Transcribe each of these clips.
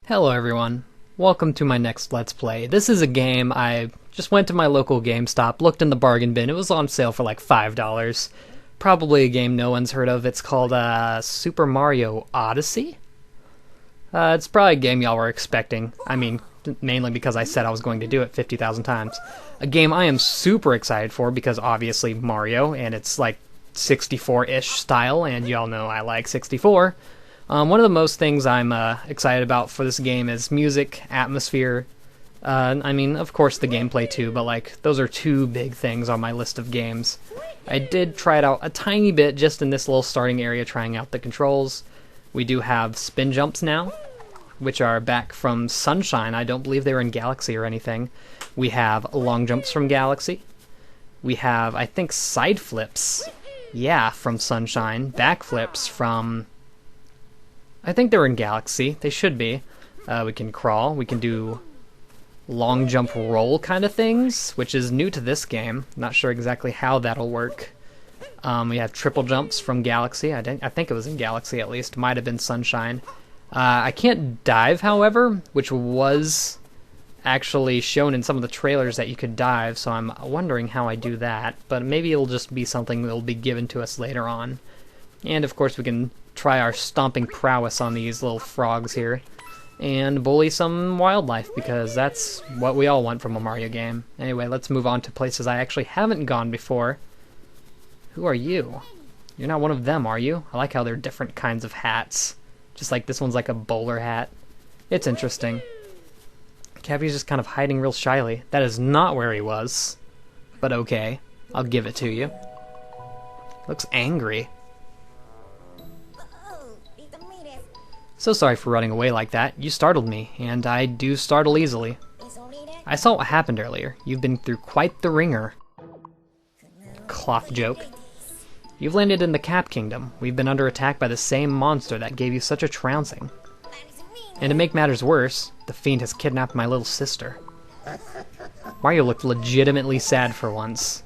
Hello everyone, welcome to my next Let's Play. This is a game I just went to my local GameStop, looked in the bargain bin, it was on sale for like $5. Probably a game no one's heard of, it's called Super Mario Odyssey? It's probably a game y'all were expecting, I mean, mainly because I said I was going to do it 50,000 times. A game I am super excited for because obviously Mario, and it's like 64-ish style, and y'all know I like 64. One of the most things I'm excited about for this game is music, atmosphere, I mean, of course the gameplay too, but like, those are two big things on my list of games. I did try it out a tiny bit just in this little starting area trying out the controls. We do have spin jumps now, which are back from Sunshine. I don't believe they were in Galaxy or anything. We have long jumps from Galaxy. We have, I think, side flips, yeah, from Sunshine. Back flips from... I think they're in Galaxy. They should be. We can crawl. We can do long jump roll kind of things, which is new to this game. Not sure exactly how that'll work. We have triple jumps from Galaxy. I think it was in Galaxy at least. Might have been Sunshine. I can't dive, however, which was actually shown in some of the trailers that you could dive, so I'm wondering how I do that. But maybe it'll just be something that'll be given to us later on. And of course we can try our stomping prowess on these little frogs here and bully some wildlife, because that's what we all want from a Mario game. Anyway, let's move on to places I actually haven't gone before. Who are you? You're not one of them, are you? I like how they're different kinds of hats. Just like this one's like a bowler hat. It's interesting. Cappy's just kind of hiding real shyly. That is not where he was. But okay, I'll give it to you. Looks angry. So sorry for running away like that. You startled me, and I do startle easily. I saw what happened earlier. You've been through quite the ringer. Cloth joke. You've landed in the Cap Kingdom. We've been under attack by the same monster that gave you such a trouncing. And to make matters worse, the fiend has kidnapped my little sister. Mario looked legitimately sad for once.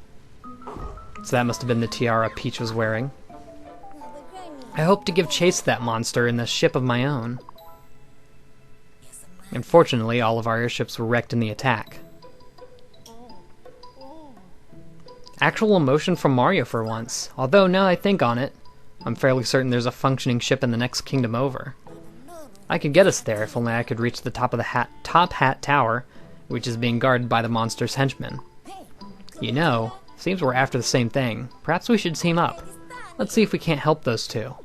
So that must have been the tiara Peach was wearing. I hope to give chase to that monster in a ship of my own. Unfortunately, all of our airships were wrecked in the attack. Actual emotion from Mario for once. Although, now I think on it, I'm fairly certain there's a functioning ship in the next kingdom over. I could get us there if only I could reach the top of the Top Hat Tower, which is being guarded by the monster's henchmen. You know, seems we're after the same thing. Perhaps we should team up. Let's see if we can't help those two.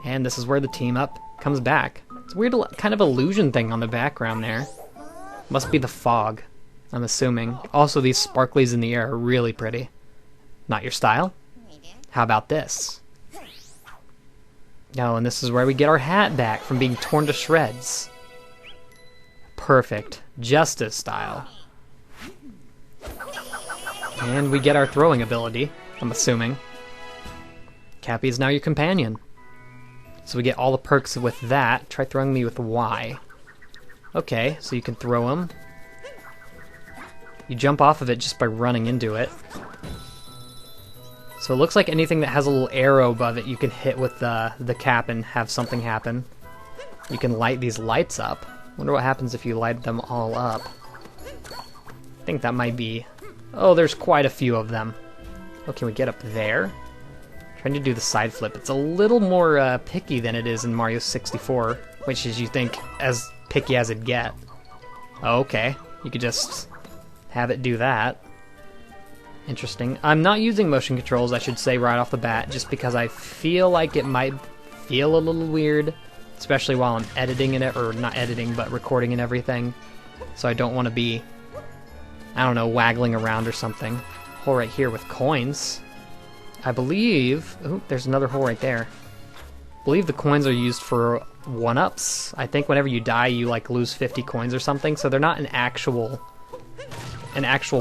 And this is where the team up comes back. It's a weird kind of illusion thing on the background there. Must be the fog, I'm assuming. Also, these sparklies in the air are really pretty. Not your style? How about this? Oh, and this is where we get our hat back from being torn to shreds. Perfect. Justice style. And we get our throwing ability, I'm assuming. Cappy is now your companion. So we get all the perks with that. Try throwing me with Y. Okay, so you can throw him. You jump off of it just by running into it. So it looks like anything that has a little arrow above it you can hit with the cap and have something happen. You can light these lights up. Wonder what happens if you light them all up. I think that might be... Oh, there's quite a few of them. Oh, can we get up there? Trying to do the side flip. It's a little more picky than it is in Mario 64, which is, you think, as picky as it'd get. Oh, okay. You could just have it do that. Interesting. I'm not using motion controls, I should say, right off the bat, just because I feel like it might feel a little weird, especially while I'm editing it, or not editing, but recording and everything. So I don't want to be, I don't know, waggling around or something. Hole right here with coins. I believe... Oh, there's another hole right there. I believe the coins are used for one-ups. I think whenever you die, you like lose 50 coins or something, so they're not an actual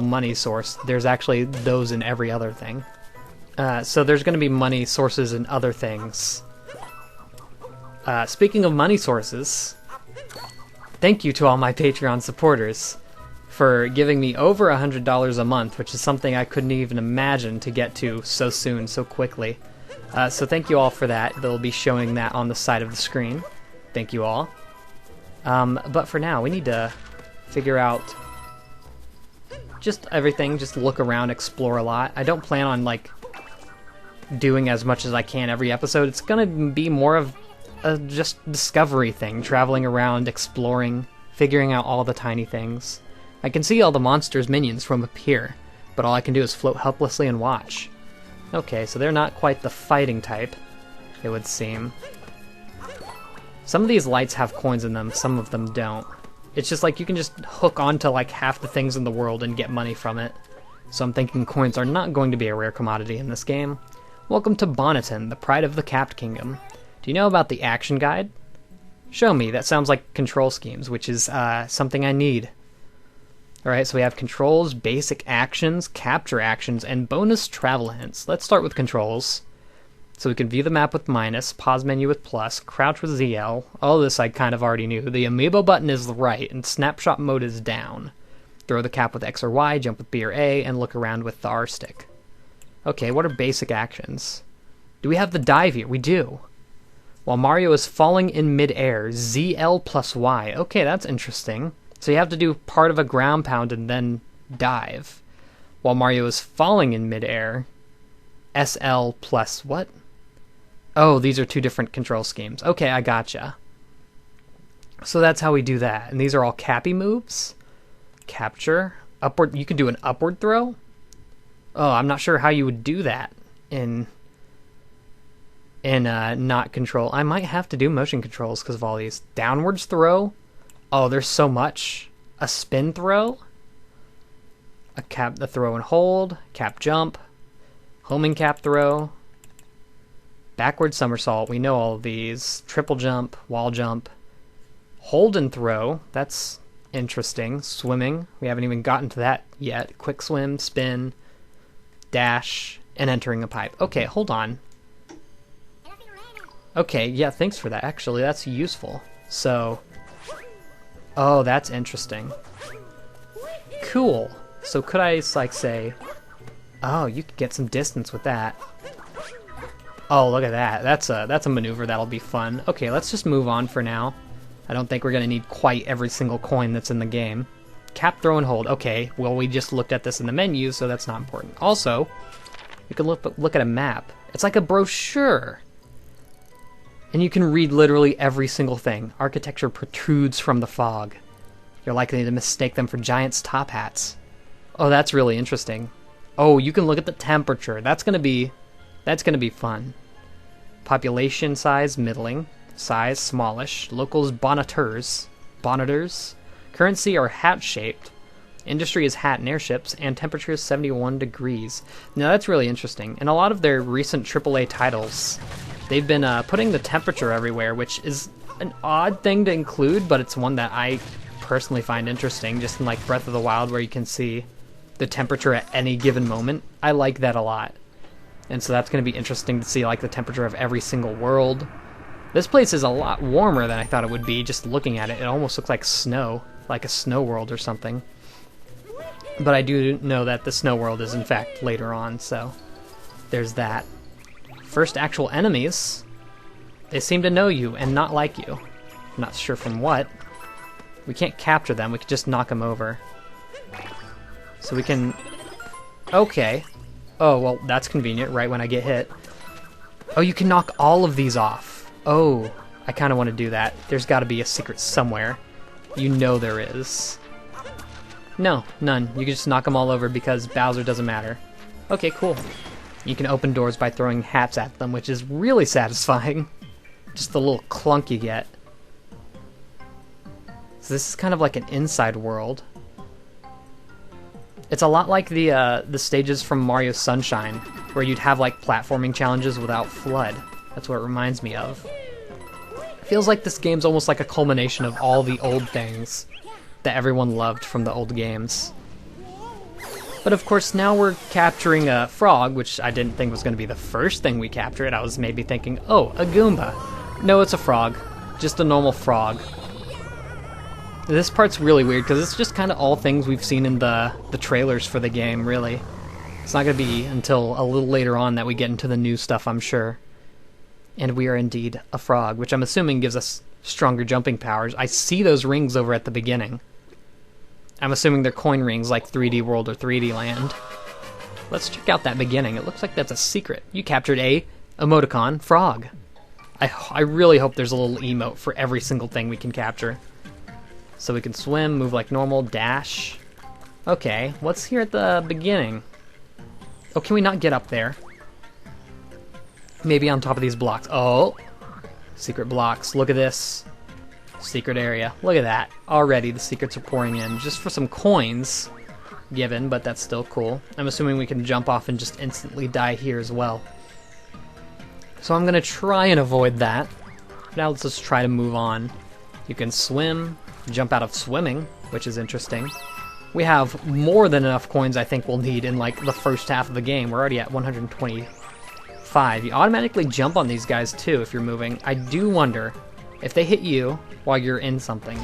money source. There's actually those in every other thing. So there's going to be money sources in other things. Speaking of money sources, thank you to all my Patreon supporters for giving me over $100 a month, which is something I couldn't even imagine to get to so soon, so quickly. So thank you all for that. They'll be showing that on the side of the screen. Thank you all. But for now, we need to figure out just everything, just look around, explore a lot. I don't plan on, like, doing as much as I can every episode. It's gonna be more of a just discovery thing, traveling around, exploring, figuring out all the tiny things. I can see all the monsters' minions from up here, but all I can do is float helplessly and watch. Okay, so they're not quite the fighting type, it would seem. Some of these lights have coins in them, some of them don't. It's just like you can just hook onto like half the things in the world and get money from it. So I'm thinking coins are not going to be a rare commodity in this game. Welcome to Bonneton, the pride of the Cascade Kingdom. Do you know about the action guide? Show me, that sounds like control schemes, which is something I need. Alright, so we have controls, basic actions, capture actions, and bonus travel hints. Let's start with controls. So we can view the map with minus, pause menu with plus, crouch with ZL. All this I kind of already knew. The amiibo button is right, and snapshot mode is down. Throw the cap with X or Y, jump with B or A, and look around with the R stick. Okay, what are basic actions? Do we have the dive here? We do. While Mario is falling in mid-air, ZL plus Y. Okay, that's interesting. So you have to do part of a ground pound and then dive. While Mario is falling in mid-air, SL plus what? Oh, these are two different control schemes. Okay, I gotcha. So that's how we do that. And these are all cappy moves. Capture. Upward. You can do an upward throw? Oh, I'm not sure how you would do that in not control. I might have to do motion controls because of all these. Downwards throw. Oh, there's so much. A spin throw. A throw and hold. Cap jump. Homing cap throw. Backward somersault. We know all of these. Triple jump. Wall jump. Hold and throw. That's interesting. Swimming. We haven't even gotten to that yet. Quick swim. Spin. Dash. And entering a pipe. Okay, hold on. Okay, yeah, thanks for that. Actually, that's useful. So... Oh, that's interesting. Cool. So could I, like, say... Oh, you could get some distance with that. Oh, look at that. That's a maneuver that'll be fun. Okay, let's just move on for now. I don't think we're going to need quite every single coin that's in the game. Cap, throw, and hold. Okay, well, we just looked at this in the menu, so that's not important. Also, you can look at a map. It's like a brochure. And you can read literally every single thing. Architecture protrudes from the fog. You're likely to mistake them for giants' top hats. Oh, that's really interesting. Oh, you can look at the temperature. That's gonna be fun. Population size, middling. Size, smallish. Locals, boniteurs. Currency are hat-shaped. Industry is hat and airships. And temperature is 71 degrees. Now, that's really interesting. In a lot of their recent AAA titles, they've been putting the temperature everywhere, which is an odd thing to include, but it's one that I personally find interesting, just in like Breath of the Wild, where you can see the temperature at any given moment. I like that a lot. And so that's going to be interesting to see like the temperature of every single world. This place is a lot warmer than I thought it would be, just looking at it. It almost looks like snow, like a snow world or something. But I do know that the snow world is in fact later on, so there's that. First actual enemies. They seem to know you and not like you. I'm not sure from what. We can't capture them, we could just knock them over. So we can... Okay. Oh, well, that's convenient, right when I get hit. Oh, you can knock all of these off. Oh, I kind of want to do that. There's got to be a secret somewhere. You know there is. No, none. You can just knock them all over because Bowser doesn't matter. Okay, cool. You can open doors by throwing hats at them, which is really satisfying. Just the little clunk you get. So this is kind of like an inside world. It's a lot like the stages from Mario Sunshine, where you'd have like platforming challenges without FLUDD. That's what it reminds me of. It feels like this game's almost like a culmination of all the old things that everyone loved from the old games. But of course now we're capturing a frog, which I didn't think was going to be the first thing we captured. I was maybe thinking, oh, a Goomba. No, it's a frog. Just a normal frog. This part's really weird because it's just kind of all things we've seen in the trailers for the game, really. It's not going to be until a little later on that we get into the new stuff, I'm sure. And we are indeed a frog, which I'm assuming gives us stronger jumping powers. I see those rings over at the beginning. I'm assuming they're coin rings like 3D World or 3D Land. Let's check out that beginning. It looks like that's a secret. You captured a emoticon frog. I really hope there's a little emote for every single thing we can capture. So we can swim, move like normal, dash. Okay, what's here at the beginning? Oh, can we not get up there? Maybe on top of these blocks. Oh! Secret blocks. Look at this. Secret area. Look at that. Already the secrets are pouring in. Just for some coins given, but that's still cool. I'm assuming we can jump off and just instantly die here as well. So I'm going to try and avoid that. Now let's just try to move on. You can swim, jump out of swimming, which is interesting. We have more than enough coins I think we'll need in like the first half of the game. We're already at 125. You automatically jump on these guys too if you're moving. I do wonder if they hit you while you're in something,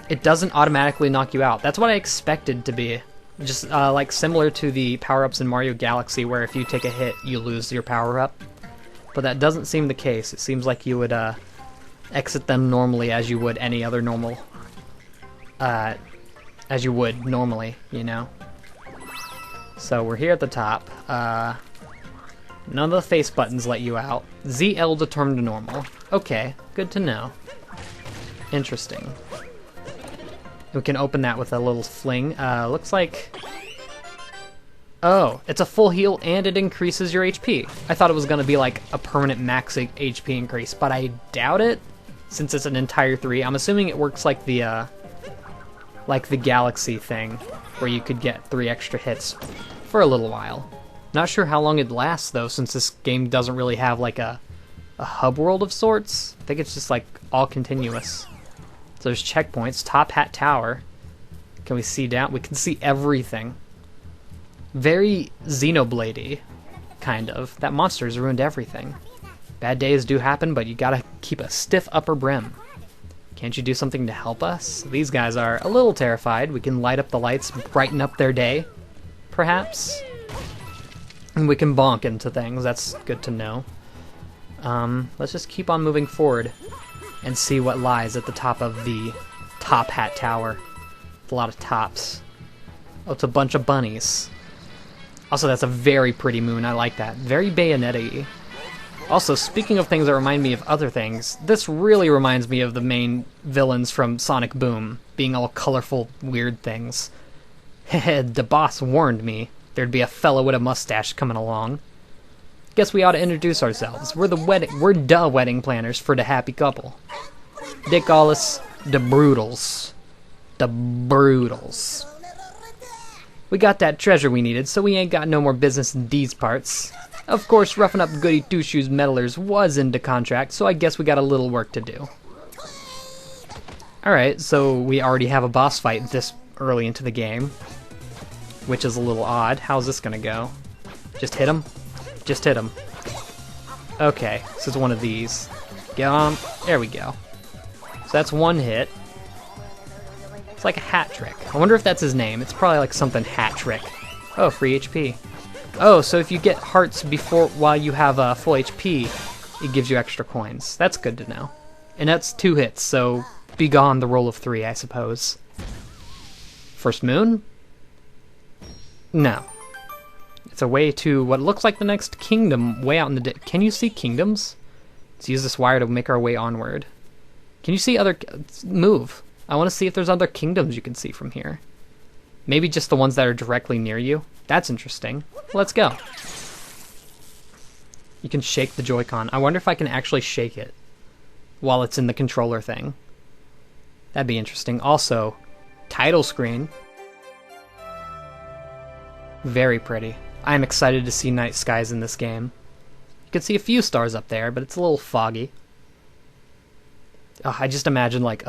it doesn't automatically knock you out. That's what I expected to be. Just like similar to the power-ups in Mario Galaxy where if you take a hit, you lose your power-up. But that doesn't seem the case. It seems like you would exit them normally as you would any other normal... as you would normally, you know? So we're here at the top. None of the face buttons let you out. ZL to turn to normal. Okay, good to know. Interesting. We can open that with a little fling. Looks like... Oh, it's a full heal and it increases your HP. I thought it was going to be like a permanent max HP increase, but I doubt it, since it's an entire 3. I'm assuming it works like the Galaxy thing, where you could get 3 extra hits for a little while. Not sure how long it lasts, though, since this game doesn't really have like a hub world of sorts. I think it's just like all continuous. So there's checkpoints, Top Hat Tower. Can we see down? We can see everything. Very Xenoblade-y, kind of. That monster has ruined everything. Bad days do happen, but you gotta keep a stiff upper brim. Can't you do something to help us? These guys are a little terrified. We can light up the lights, brighten up their day, perhaps. And we can bonk into things. That's good to know. Let's just keep on moving forward and see what lies at the top of the Top Hat Tower. A lot of tops. Oh, it's a bunch of bunnies. Also, that's a very pretty moon. I like that. Very Bayonetta-y. Also, speaking of things that remind me of other things, this really reminds me of the main villains from Sonic Boom, being all colorful, weird things. Heh, the boss warned me there'd be a fella with a mustache coming along. Guess we ought to introduce ourselves. We're the wedding planners for the happy couple. They call us the Brutals. The Brutals. We got that treasure we needed, so we ain't got no more business in these parts. Of course, roughing up Goody Two-Shoes meddlers was in the contract, so I guess we got a little work to do. Alright, so we already have a boss fight this early into the game, which is a little odd. How's this gonna go? Just hit him? Just hit him. Okay, so it's one of these. Get on. There we go. So that's one hit. It's like a hat trick. I wonder if that's his name. It's probably like something hat trick. Oh, free HP. Oh, so if you get hearts while you have full HP, it gives you extra coins. That's good to know. And that's 2 hits, so be gone the roll of 3, I suppose. First moon? No. It's a way to what looks like the next kingdom way out in the... Can you see kingdoms? Let's use this wire to make our way onward. Can you see other... Move. I want to see if there's other kingdoms you can see from here. Maybe just the ones that are directly near you. That's interesting. Let's go. You can shake the Joy-Con. I wonder if I can actually shake it while it's in the controller thing. That'd be interesting. Also, title screen. Very pretty. I'm excited to see night skies in this game. You can see a few stars up there, but it's a little foggy. Oh, I just imagine like,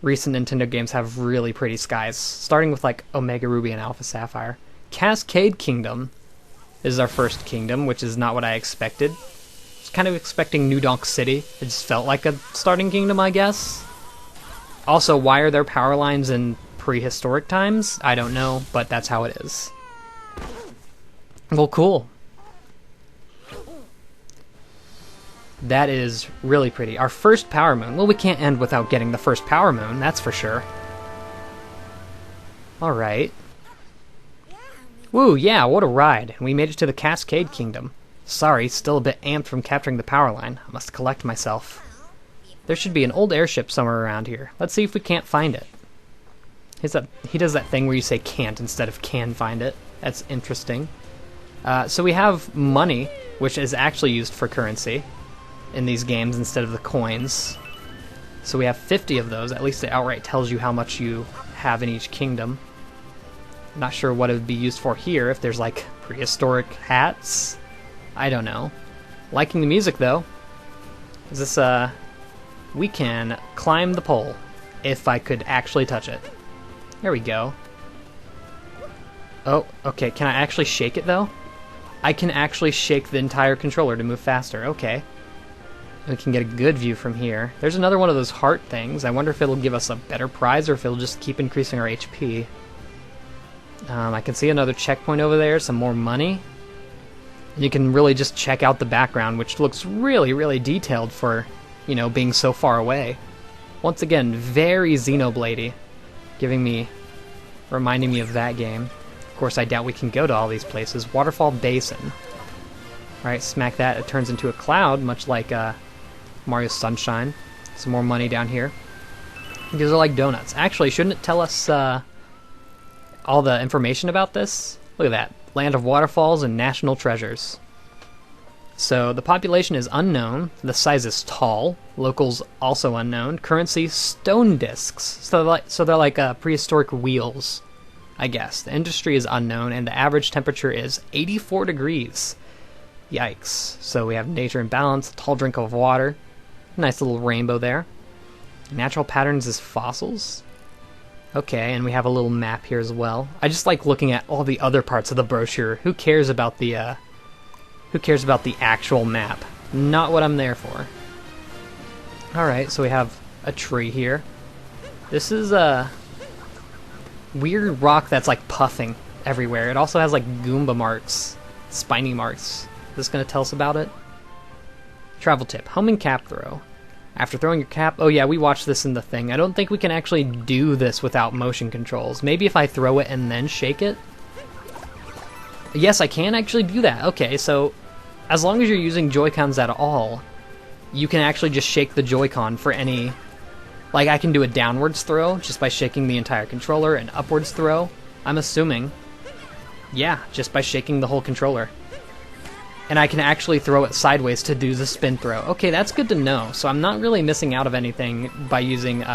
recent Nintendo games have really pretty skies, starting with like Omega Ruby and Alpha Sapphire. Cascade Kingdom is our first kingdom, which is not what I expected. I was kind of expecting New Donk City. It just felt like a starting kingdom, I guess. Also, why are there power lines in prehistoric times? I don't know, but that's how it is. Well, cool. That is really pretty. Our first power moon. Well, we can't end without getting the first power moon, that's for sure. Alright. Woo, yeah, what a ride. And we made it to the Cascade Kingdom. Sorry, still a bit amped from capturing the power line. I must collect myself. There should be an old airship somewhere around here. Let's see if we can't find it. He does that thing where you say can't instead of can find it. That's interesting. So we have money, which is actually used for currency in these games instead of the coins. So we have 50 of those. At least it outright tells you how much you have in each kingdom. I'm not sure what it would be used for here, if there's like prehistoric hats. I don't know. Liking the music though. Is this we can climb the pole if I could actually touch it. There we go. Oh, okay. Can I actually shake it though? I can actually shake the entire controller to move faster. Okay. We can get a good view from here. There's another one of those heart things. I wonder if it'll give us a better prize or if it'll just keep increasing our HP. I can see another checkpoint over there, some more money. And you can really just check out the background, which looks really, really detailed for, you know, being so far away. Once again, very Xenoblade-y, reminding me of that game. Of course, I doubt we can go to all these places. Waterfall Basin. Alright, smack that. It turns into a cloud, much like Mario Sunshine. Some more money down here. These are like donuts. Actually, shouldn't it tell us all the information about this? Look at that. Land of waterfalls and national treasures. So the population is unknown. The size is tall. Locals also unknown. Currency, stone discs. So they're like prehistoric wheels, I guess. The industry is unknown, and the average temperature is 84 degrees. Yikes. So we have nature and balance, a tall drink of water. Nice little rainbow there. Natural patterns is fossils. Okay, and we have a little map here as well. I just like looking at all the other parts of the brochure. Who cares about the actual map? Not what I'm there for. Alright, so we have a tree here. This is a weird rock that's like puffing everywhere. It also has like Goomba marks, spiny marks. Is this going to tell us about it? Travel tip, homing cap throw. After throwing your cap... Oh yeah, we watched this in the thing. I don't think we can actually do this without motion controls. Maybe if I throw it and then shake it? Yes, I can actually do that. Okay, so as long as you're using Joy-Cons at all, you can actually just shake the Joy-Con for any... Like, I can do a downwards throw just by shaking the entire controller, an upwards throw, I'm assuming. Yeah, just by shaking the whole controller. And I can actually throw it sideways to do the spin throw. Okay, that's good to know. So I'm not really missing out of anything by using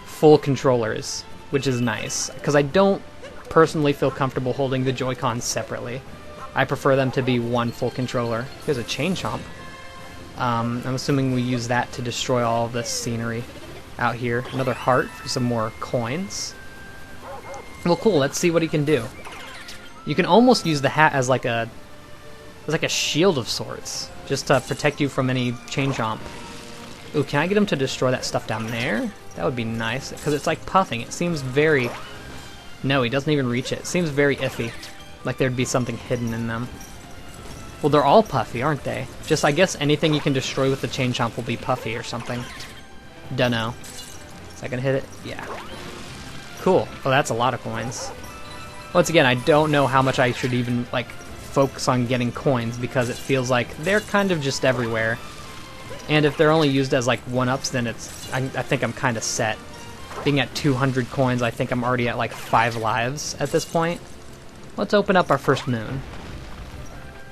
full controllers, which is nice. Because I don't personally feel comfortable holding the Joy-Cons separately. I prefer them to be one full controller. Here's a chain chomp. I'm assuming we use that to destroy all of this scenery out here. Another heart for some more coins. Well, cool. Let's see what he can do. You can almost use the hat as like a shield of sorts, just to protect you from any chain chomp. Ooh, can I get him to destroy that stuff down there? That would be nice, because it's like puffing. It seems very... No, he doesn't even reach it. It seems very iffy, like there'd be something hidden in them. Well, they're all puffy, aren't they? Just, I guess anything you can destroy with the chain chomp will be puffy or something. Dunno. Is that gonna hit it? Yeah. Cool. Oh, that's a lot of coins. Once again, I don't know how much I should even, like, focus on getting coins, because it feels like they're kind of just everywhere. And if they're only used as, like, 1-ups, then I think I'm kind of set. Being at 200 coins, I think I'm already at, like, 5 lives at this point. Let's open up our first moon.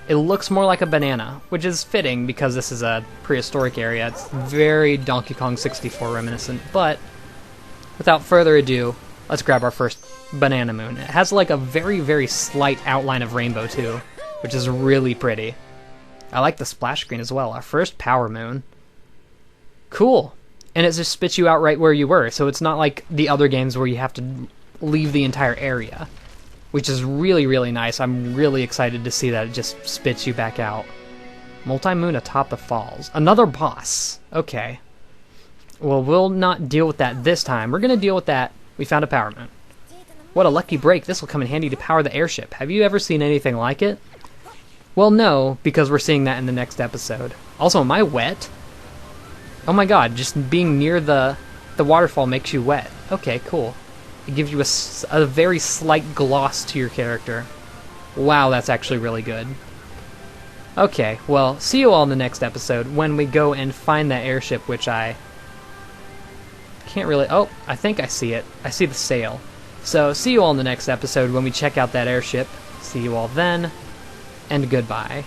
It looks more like a banana, which is fitting because this is a prehistoric area. It's very Donkey Kong 64 reminiscent, but without further ado, let's grab our first banana moon. It has like a very, very slight outline of rainbow too, which is really pretty. I like the splash screen as well. Our first power moon. Cool. And it just spits you out right where you were, so it's not like the other games where you have to leave the entire area, which is really, really nice. I'm really excited to see that it just spits you back out. Multi-moon atop the falls. Another boss. Okay. Well, we'll not deal with that this time. We're going to deal with that. We found a power moon. What a lucky break. This will come in handy to power the airship. Have you ever seen anything like it? Well, no, because we're seeing that in the next episode. Also, am I wet? Oh my god, just being near the waterfall makes you wet. Okay, cool. It gives you a very slight gloss to your character. Wow, that's actually really good. Okay, well, see you all in the next episode when we go and find that airship, which I can't really... Oh, I think I see it. I see the sail. So, see you all in the next episode when we check out that airship. See you all then, and goodbye.